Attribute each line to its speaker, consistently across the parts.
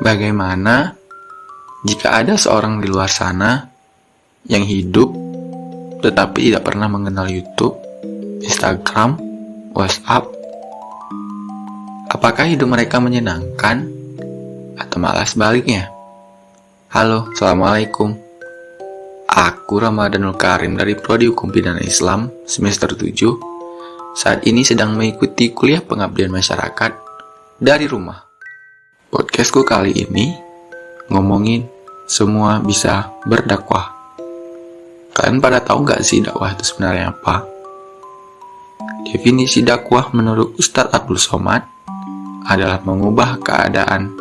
Speaker 1: Bagaimana jika ada seorang di luar sana yang hidup tetapi tidak pernah mengenal YouTube, Instagram, WhatsApp? Apakah hidup mereka menyenangkan atau malah sebaliknya? Halo, Assalamualaikum. Aku Ramadanul Karim dari Prodi Hukum Pidana Islam semester 7. Saat ini sedang mengikuti kuliah pengabdian masyarakat dari rumah. Podcastku kali ini ngomongin semua bisa berdakwah. Kalian pada tahu gak sih dakwah itu sebenarnya apa? Definisi dakwah menurut Ustadz Abdul Somad adalah mengubah keadaan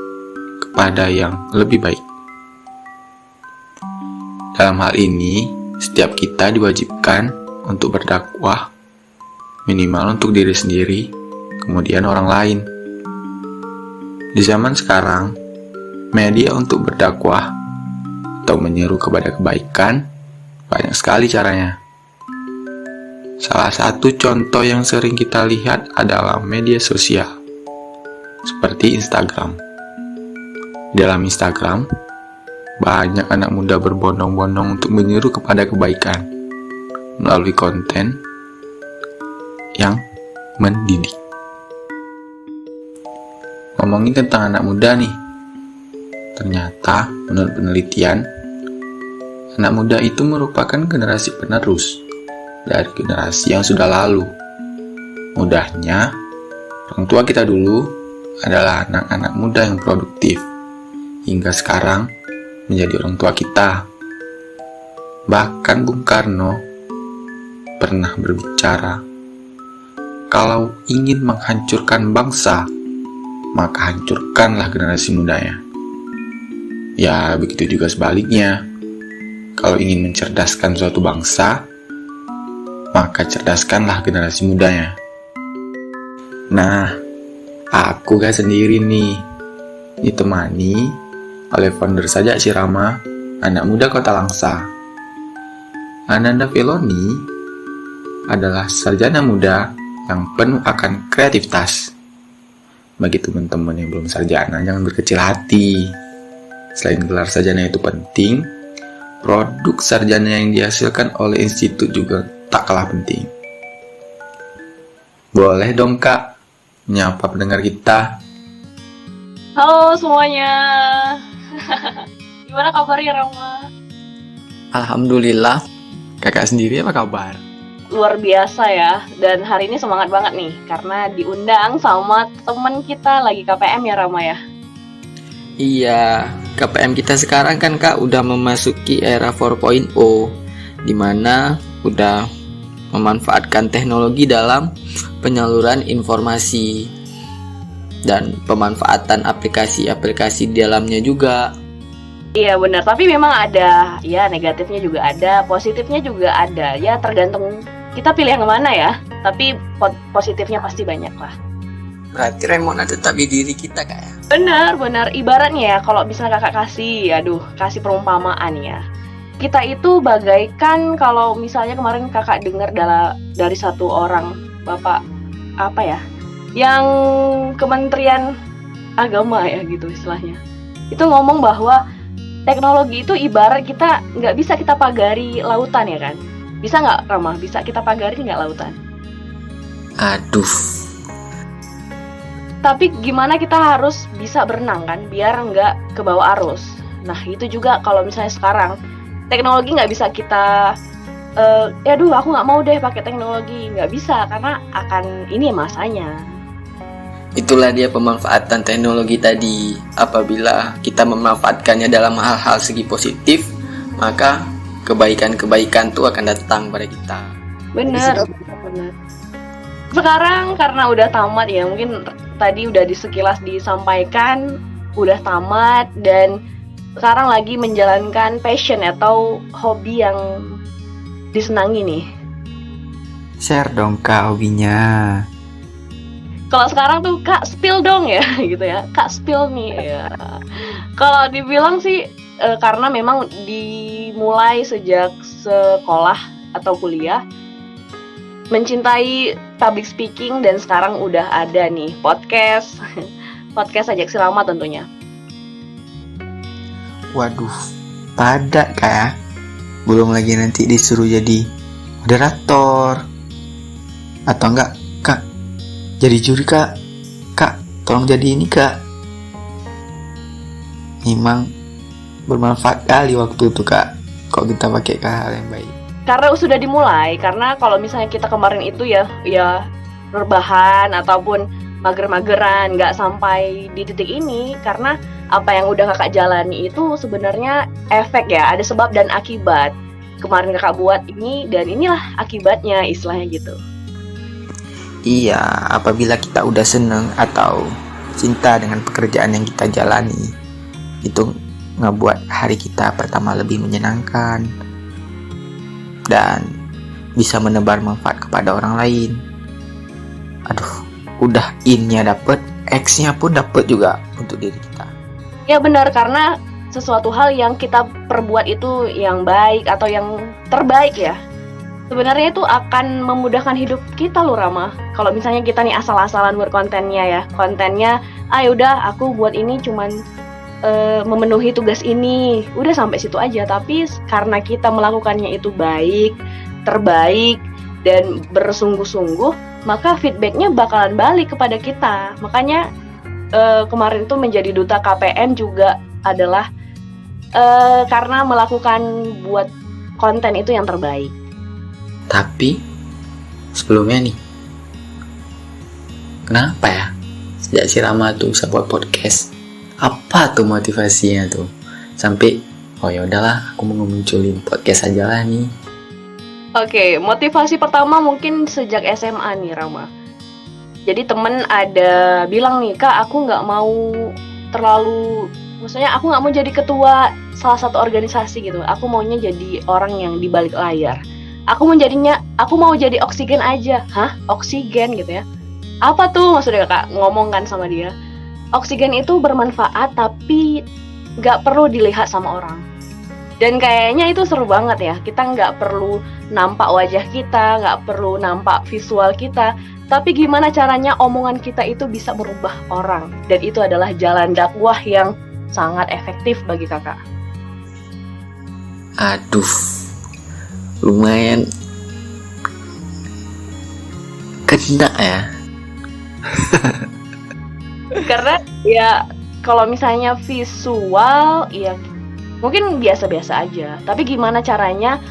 Speaker 1: kepada yang lebih baik. Dalam hal ini, setiap kita diwajibkan untuk berdakwah, minimal untuk diri sendiri, kemudian orang lain. Di zaman sekarang, media untuk berdakwah atau menyeru kepada kebaikan banyak sekali caranya. Salah satu contoh yang sering kita lihat adalah media sosial, seperti Instagram. Dalam Instagram, banyak anak muda berbondong-bondong untuk menyeru kepada kebaikan melalui konten yang mendidik. Ngomongin tentang anak muda nih, ternyata menurut penelitian, anak muda itu merupakan generasi penerus dari generasi yang sudah lalu. Mudahnya, orang tua kita dulu adalah anak-anak muda yang produktif, hingga sekarang menjadi orang tua kita. Bahkan Bung Karno pernah berbicara, kalau ingin menghancurkan bangsa, maka hancurkanlah generasi mudanya. Ya, begitu juga sebaliknya. Kalau ingin mencerdaskan suatu bangsa, maka cerdaskanlah generasi mudanya. Nah, aku gak sendiri nih, ditemani oleh founder Sajak Sirama, anak muda Kota Langsa. Ananda Feloni adalah sarjana muda yang penuh akan kreativitas. Bagi teman-teman yang belum sarjana, jangan berkecil hati. Selain gelar sarjana itu penting, produk sarjana yang dihasilkan oleh institut juga tak kalah penting. Boleh dong Kak, menyapa pendengar kita.
Speaker 2: Halo semuanya. Gimana kabarnya Rama?
Speaker 1: Alhamdulillah. Kakak sendiri apa kabar?
Speaker 2: Luar biasa ya. Dan hari ini semangat banget nih karena diundang sama temen kita lagi KPM ya Rama ya.
Speaker 3: Iya, KPM kita sekarang kan Kak udah memasuki era 4.0, dimana udah memanfaatkan teknologi dalam penyaluran informasi dan pemanfaatan aplikasi-aplikasi di dalamnya juga.
Speaker 2: Iya benar, tapi memang ada ya negatifnya juga ada, positifnya juga ada. Ya tergantung kita pilih yang mana ya. Tapi positifnya pasti banyak lah.
Speaker 3: Berarti remote tetap di diri kita Kak ya?
Speaker 2: Benar. Ibaratnya ya kalau misalnya kakak kasih perumpamaan ya. Kita itu bagaikan kalau misalnya kemarin kakak dengar dari satu orang bapak apa ya, yang Kementerian Agama ya gitu istilahnya, itu ngomong bahwa teknologi itu ibarat kita nggak bisa kita pagari lautan ya kan. Bisa nggak Rama? Bisa kita pagari nggak lautan?
Speaker 3: Aduh.
Speaker 2: Tapi gimana kita harus bisa berenang kan biar nggak kebawa arus. Nah itu juga kalau misalnya sekarang teknologi nggak bisa kita aku nggak mau deh pakai teknologi, nggak bisa karena akan ini masanya.
Speaker 3: Itulah dia pemanfaatan teknologi tadi. Apabila kita memanfaatkannya dalam hal-hal segi positif, maka kebaikan-kebaikan itu akan datang pada kita.
Speaker 2: Benar. Sekarang karena udah tamat ya, mungkin tadi udah sekilas disampaikan, udah tamat dan sekarang lagi menjalankan passion atau hobi yang disenangi nih.
Speaker 4: Share dong Kak hobinya.
Speaker 2: Kalau sekarang tuh Kak spill dong ya gitu ya. Kak spill nih ya. Kalau dibilang sih karena memang dimulai sejak sekolah atau kuliah mencintai public speaking dan sekarang udah ada nih podcast Sajak Sirama tentunya.
Speaker 4: Waduh, padat kak ya. Belum lagi nanti disuruh jadi moderator. Atau enggak, kak, jadi juri kak. Kak, tolong jadi ini kak. Memang bermanfaat kali waktu itu kak, kalau kita pakai ke hal yang baik.
Speaker 2: Karena sudah dimulai, karena kalau misalnya kita kemarin itu ya rebahan ataupun mager-mageran, nggak sampai di titik ini, karena apa yang udah kakak jalani itu sebenarnya efek ya, ada sebab dan akibat. Kemarin kakak buat ini dan inilah akibatnya, istilahnya gitu.
Speaker 4: Iya, apabila kita udah seneng atau cinta dengan pekerjaan yang kita jalani, itu ngebuat hari kita pertama lebih menyenangkan dan bisa menebar manfaat kepada orang lain. Aduh, udah in-nya dapet, X-nya pun dapet juga untuk diri kita.
Speaker 2: Ya benar, karena sesuatu hal yang kita perbuat itu yang baik atau yang terbaik ya, sebenarnya itu akan memudahkan hidup kita loh Rama. Kalau misalnya kita nih asal-asalan buat kontennya, udah aku buat ini cuman memenuhi tugas ini, udah sampai situ aja. Tapi karena kita melakukannya itu baik, terbaik, dan bersungguh-sungguh, maka feedbacknya bakalan balik kepada kita. Makanya kemarin tuh menjadi duta KPN juga adalah karena melakukan buat konten itu yang terbaik.
Speaker 1: Tapi sebelumnya nih, kenapa ya sejak si Rama tuh bisa buat podcast? Apa tuh motivasinya tuh sampai ya udahlah aku mau munculin podcast aja lah nih?
Speaker 2: Oke, motivasi pertama mungkin sejak SMA nih Rama. Jadi temen ada bilang nih, kak aku nggak mau maksudnya aku nggak mau jadi ketua salah satu organisasi gitu. Aku maunya jadi orang yang di balik layar. Aku mau jadi oksigen aja. Hah? Oksigen gitu ya? Apa tuh maksudnya kak? Ngomong kan sama dia. Oksigen itu bermanfaat tapi nggak perlu dilihat sama orang. Dan kayaknya itu seru banget ya. Kita nggak perlu nampak wajah kita, nggak perlu nampak visual kita. Tapi gimana caranya omongan kita itu bisa merubah orang. Dan itu adalah jalan dakwah yang sangat efektif bagi kakak.
Speaker 3: Aduh, lumayan kena ya.
Speaker 2: Karena ya kalau misalnya visual ya mungkin biasa-biasa aja. Tapi gimana caranya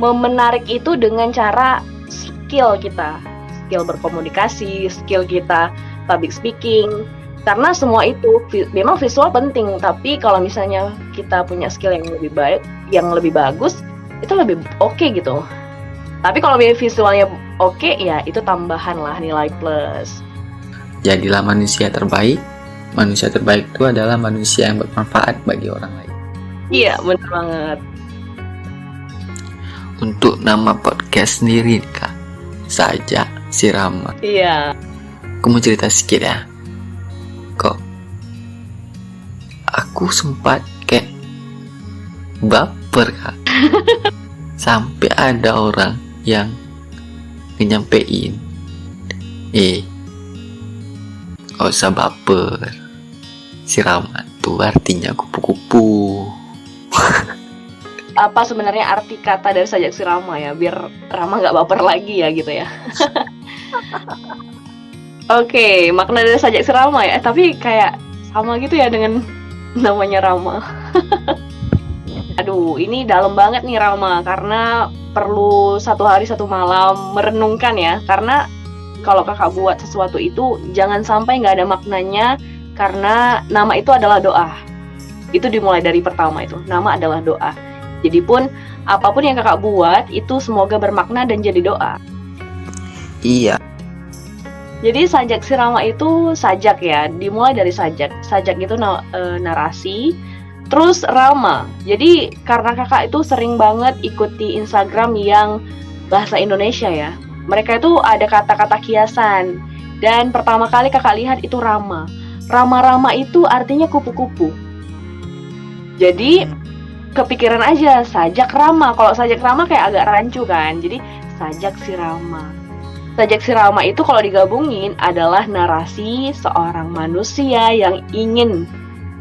Speaker 2: menarik itu dengan cara skill kita, skill berkomunikasi, skill kita public speaking. Karena semua itu memang visual penting, tapi kalau misalnya kita punya skill yang lebih baik, yang lebih bagus, itu lebih oke gitu. Tapi kalau visualnya oke, ya itu tambahan lah, nilai plus.
Speaker 3: Jadilah manusia terbaik. Manusia terbaik itu adalah manusia yang bermanfaat bagi orang lain.
Speaker 2: Iya, benar banget.
Speaker 3: Untuk nama podcast sendiri kak, Sajak Si Rama.
Speaker 2: Iya.
Speaker 3: Aku mau cerita sedikit ya. Kok aku sempat kayak baper kak. Sampai ada orang yang nyampein, gak usah baper, si Rama tuh artinya kupu-kupu.
Speaker 2: Apa sebenarnya arti kata dari Sajak Si Rama ya, biar Rama nggak baper lagi ya gitu ya. Oke, makna dari Sajak Si Rama ya, tapi kayak sama gitu ya dengan namanya Rama. Aduh, ini dalam banget nih Rama, karena perlu 1 hari 1 malam merenungkan ya. Karena kalau kakak buat sesuatu itu jangan sampai nggak ada maknanya, karena nama itu adalah doa. Itu dimulai dari pertama itu, nama adalah doa. Jadi pun apapun yang kakak buat itu semoga bermakna dan jadi doa.
Speaker 4: Iya.
Speaker 2: Jadi Sajak Si Rama itu sajak ya, dimulai dari sajak. Sajak itu narasi, terus Rama. Jadi karena kakak itu sering banget ikuti Instagram yang bahasa Indonesia ya, mereka itu ada kata-kata kiasan. Dan pertama kali kakak lihat itu Rama. Rama-rama itu artinya kupu-kupu. Jadi kepikiran aja Sajak Rama. Kalau Sajak Rama kayak agak rancu kan. Jadi Sajak Si Rama. Sajak Si Rama itu kalau digabungin adalah narasi seorang manusia yang ingin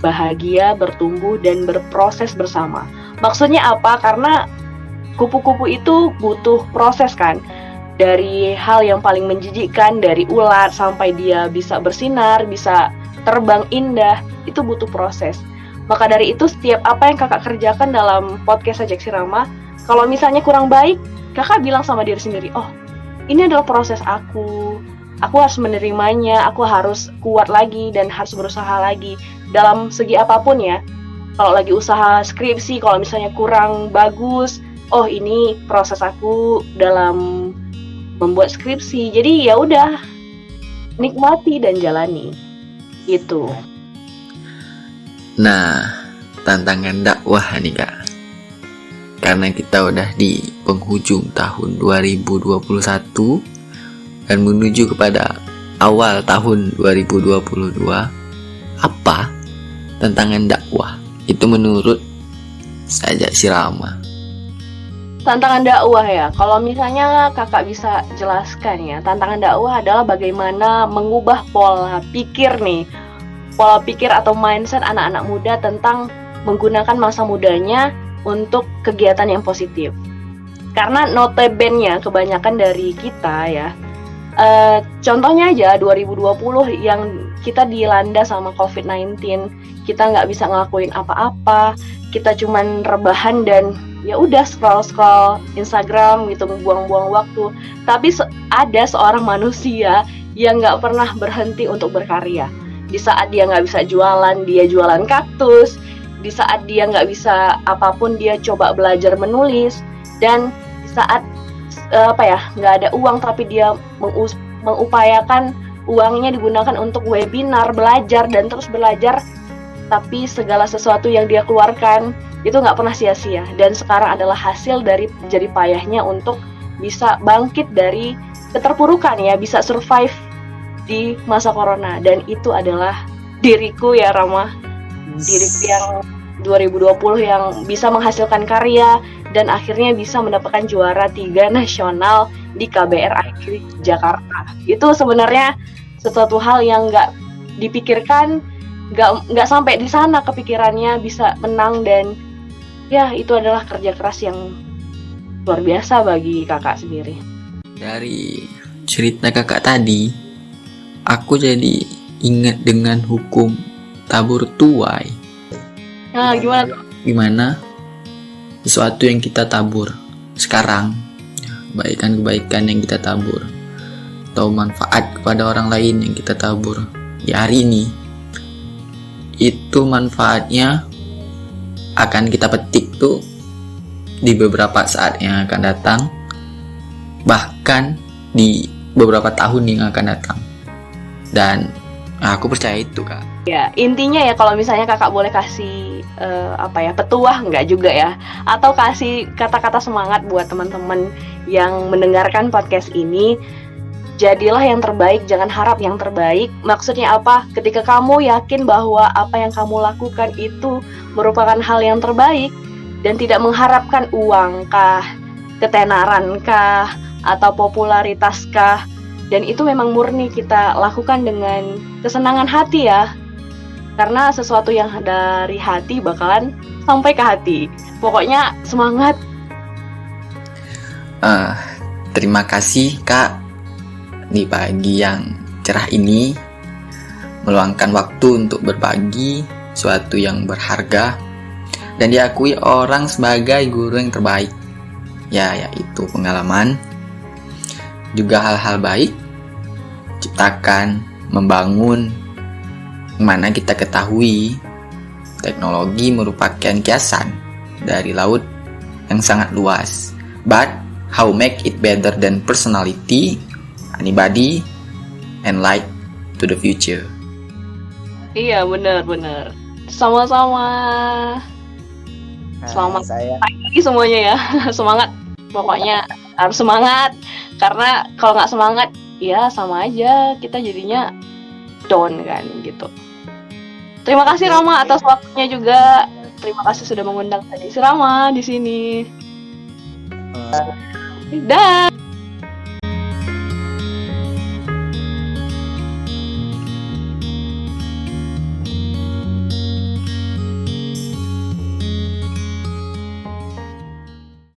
Speaker 2: bahagia, bertumbuh, dan berproses bersama. Maksudnya apa? Karena kupu-kupu itu butuh proses kan. Dari hal yang paling menjijikkan, dari ulat sampai dia bisa bersinar, bisa terbang indah, itu butuh proses. Maka dari itu setiap apa yang kakak kerjakan dalam podcast Sajak Sirama, kalau misalnya kurang baik, kakak bilang sama diri sendiri, oh ini adalah proses aku harus menerimanya, aku harus kuat lagi dan harus berusaha lagi dalam segi apapun ya. Kalau lagi usaha skripsi, kalau misalnya kurang bagus, oh ini proses aku dalam membuat skripsi. Jadi ya udah, nikmati dan jalani. Gitu.
Speaker 3: Nah, tantangan dakwah nih Kak. Karena kita udah di penghujung tahun 2021 dan menuju kepada awal tahun 2022, apa tantangan dakwah itu menurut Sajak Sirama?
Speaker 2: Tantangan dakwah ya, kalau misalnya kakak bisa jelaskan ya, tantangan dakwah adalah bagaimana mengubah pola pikir atau mindset anak-anak muda tentang menggunakan masa mudanya untuk kegiatan yang positif. Karena notabene kebanyakan dari kita ya, contohnya aja 2020 yang kita dilanda sama COVID-19, kita nggak bisa ngelakuin apa-apa, kita cuman rebahan dan ya udah scroll Instagram gitu, buang-buang waktu. Tapi ada seorang manusia yang nggak pernah berhenti untuk berkarya. Di saat dia nggak bisa jualan, dia jualan kaktus. Di saat dia nggak bisa apapun, dia coba belajar menulis. Dan di saat nggak ada uang, tapi dia mengupayakan uangnya digunakan untuk webinar, belajar dan terus belajar. Tapi segala sesuatu yang dia keluarkan itu nggak pernah sia-sia, dan sekarang adalah hasil dari jerih payahnya untuk bisa bangkit dari keterpurukan ya, bisa survive di masa corona. Dan itu adalah diriku ya Rama, diriku yang 2020 yang bisa menghasilkan karya dan akhirnya bisa mendapatkan juara 3 nasional di KBRI Jakarta. Itu sebenarnya sesuatu hal yang nggak dipikirkan, nggak sampai di sana kepikirannya bisa menang, dan ya itu adalah kerja keras yang luar biasa bagi kakak sendiri.
Speaker 3: Dari cerita kakak tadi, aku jadi ingat dengan hukum tabur tuai.
Speaker 2: Nah, gimana tuh?
Speaker 3: Gimana sesuatu yang kita tabur sekarang, kebaikan-kebaikan yang kita tabur, atau manfaat kepada orang lain yang kita tabur di hari ini, itu manfaatnya akan kita petik tuh di beberapa saat yang akan datang, bahkan di beberapa tahun yang akan datang. Dan aku percaya itu Kak.
Speaker 2: Ya, intinya ya kalau misalnya kakak boleh kasih petuah, enggak juga ya, atau kasih kata-kata semangat buat teman-teman yang mendengarkan podcast ini, jadilah yang terbaik, jangan harap yang terbaik. Maksudnya apa? Ketika kamu yakin bahwa apa yang kamu lakukan itu merupakan hal yang terbaik dan tidak mengharapkan uang kah, ketenaran kah, atau popularitas kah, dan itu memang murni kita lakukan dengan kesenangan hati ya, karena sesuatu yang dari hati bakalan sampai ke hati. Pokoknya semangat.
Speaker 3: Terima kasih Kak di pagi yang cerah ini, meluangkan waktu untuk berbagi sesuatu yang berharga dan diakui orang sebagai guru yang terbaik. Ya, yaitu pengalaman, juga hal-hal baik, ciptakan, membangun, mana kita ketahui teknologi merupakan kiasan dari laut yang sangat luas. But how make it better than personality, anybody, and light to the future.
Speaker 2: Iya, benar. Sama-sama. Selamat pagi semuanya ya. Semangat. Pokoknya harus semangat. Karena kalau nggak semangat, ya sama aja kita jadinya down kan gitu. Terima kasih Rama atas waktunya juga. Terima kasih sudah mengundang tadi si Rama di sini. Dah.